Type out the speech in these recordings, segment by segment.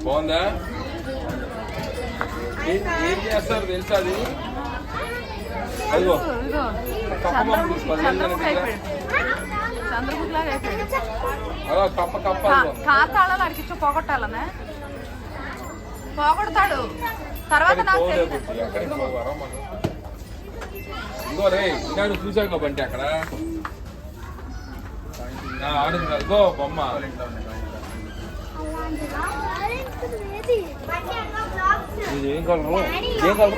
బాగుందా? ఏం చేస్తారు తెలుసా అది? అదిగో చంద్రముఖిలాగా అయిపోయాడు. కప్ప కప్ప కాతాళాలు అడిగిచ్చు పోగొట్టాలనే పోగొడతాడు. తర్వాత నాకు తెలియదు. ఇంకో రే ఈనాడు చూసావు కాబట్టి అక్కడ ఆడింది అదిగో బొమ్మ. ఏం కలరు? ఏం కలరు?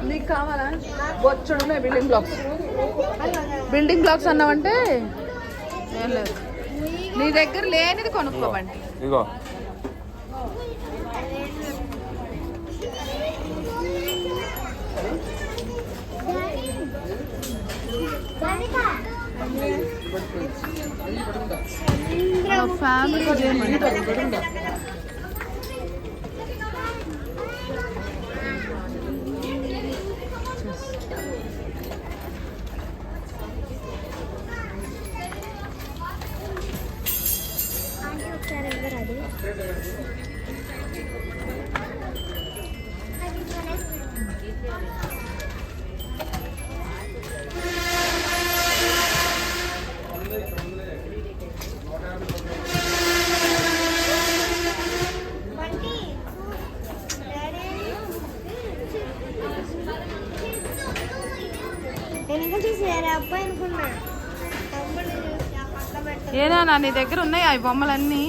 నీకు కావాలా? బొచ్చుడున్నాయి బిల్డింగ్ బ్లాక్స్. బిల్డింగ్ బ్లాక్స్ అన్నావంటే ఏం లేదు. నీ దగ్గర లేనిది కొనుక్కోవండి. ఇగో ఫ్యామిలీ ఏనా నీ దగ్గర ఉన్నాయి అవి బొమ్మలన్నీ?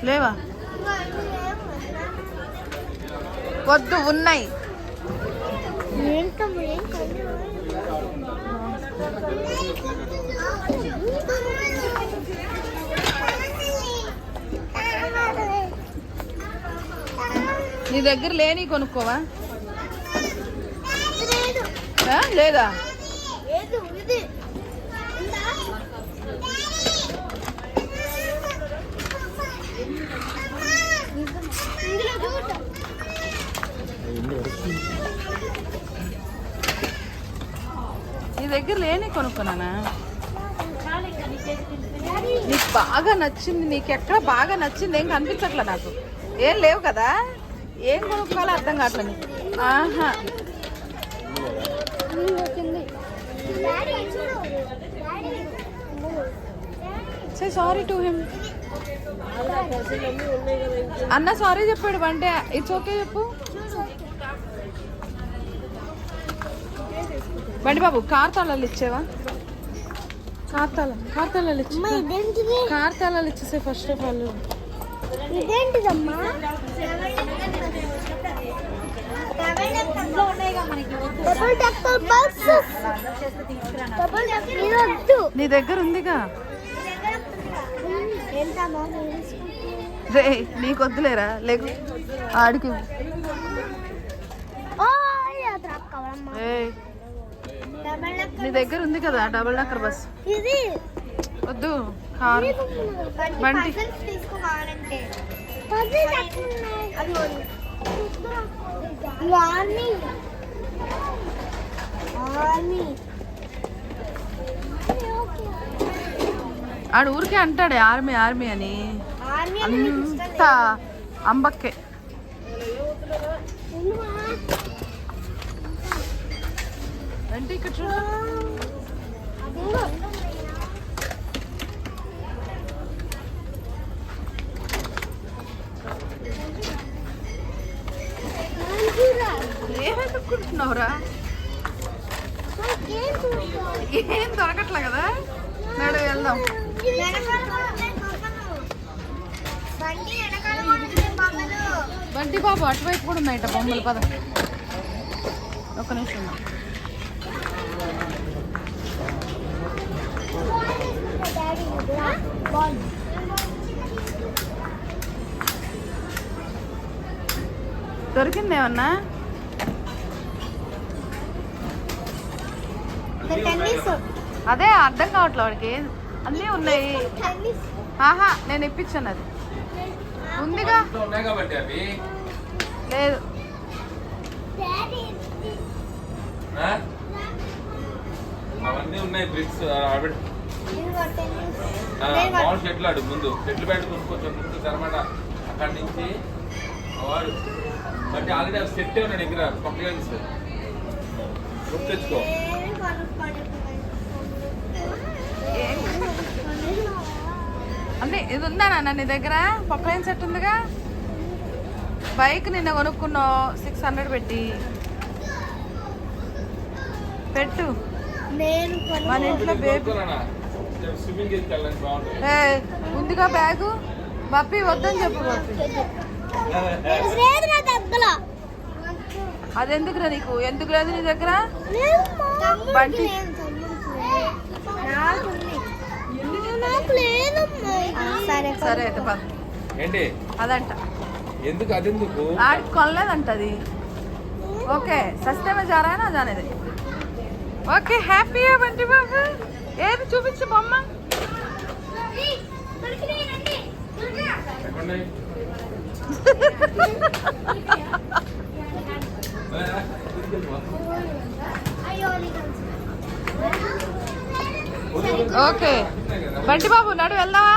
లేవా? వద్దు, ఉన్నాయి. నీ దగ్గర లేని కొనుక్కోవా? లేదా? నీ దగ్గర లేని కొనుక్కున్నానా? నీకు బాగా నచ్చింది, నీకు ఎక్కడ బాగా నచ్చింది ఏం కనిపించట్లే నాకు. ఏం లేవు కదా, ఏం కొనుక్కోవాలో అర్థం కావట్లేదు. ఆహా, సే సారీ టు హిమ్. అన్న సారీ చెప్పాడు అంటే ఇట్స్ ఓకే చెప్పు. బండి బాబు కార్ తాళాలు ఇచ్చేవా? కార్ తాళాలు ఇచ్చేసే ఫస్ట్ ఆఫ్ ఆల్. ఇదేంటిదమ్మా? నీ దగ్గర ఉందిగా. రే నీకొద్దులేరా, లేకు ఆడికి. నీ దగ్గర ఉంది కదా డబుల్ డక్కర్ బస్. వద్దు, కారు బండి. ఆడు ఊరికే అంటాడే ఆర్మీ ఆర్మీ అని, అంత అంబక్కే. అంటే ఇక్కడ చూడు, ఏమనుకుంటున్నావురా? ఏం దొరకట్లే కదా, నడు వెళ్దాం. బంటి బాబు అటువైపు కూడా ఉన్నాయట బొమ్మలు. పద ఒక్క నిమిషం. దొరికిందేమన్నా? అదే అర్థం కావట్లే వాడికి. అన్నీ ఉన్నాయి. ఆహా నేను ఇప్పించాను అది ఉందిగా ఇంట్లో ఉన్నాయి కాబట్టి అవి లేదు ఆ? అవన్నీ ఉన్నాయి బ్రిక్స్ ఆవిడ మామూలు షెట్లు ఆడు ముందు షెట్లు పెట్టుకుని కొంచెం ముందు అనమాట అక్కడి నుంచి వాడు బట్టి ఆల్రెడీ అవి సెట్ ఉన్నాయి దగ్గర కంప్లైంట్స్ గుర్తు తెచ్చుకో అంటే ఇది ఉందా నాన్న నీ దగ్గర పొక్కలైన సెట్ ఉందిగా బైక్ నిన్న కొనుక్కున్నావు 600 పెట్టి పెట్టు నేను మన ఇంట్లో బేబీ స్విమ్మింగ్ వెళ్ళడానికి బాగుంటుంది ఉందిగా బ్యాగు బప్పి వద్దని చెప్పు బప్పి లేదు నా దగ్గర అది ఎందుకురా నీకు ఎందుకు లేదు నీ దగ్గర బంటి బంటి. నాకు లేదమ్మా సరే సరే అయితే పద ఏంటి అదంట ఎందుకు అదెందుకు ఆడికి కొనలేదంట అది ఓకే సస్తే మే జారా నా జానేది ఓకే హ్యాపీ బంటి బాబు ఏది చూపించు బొమ్మ ఎక్కడున్నాయి? ఓకే బంటి బాబు నడు వెళ్దామా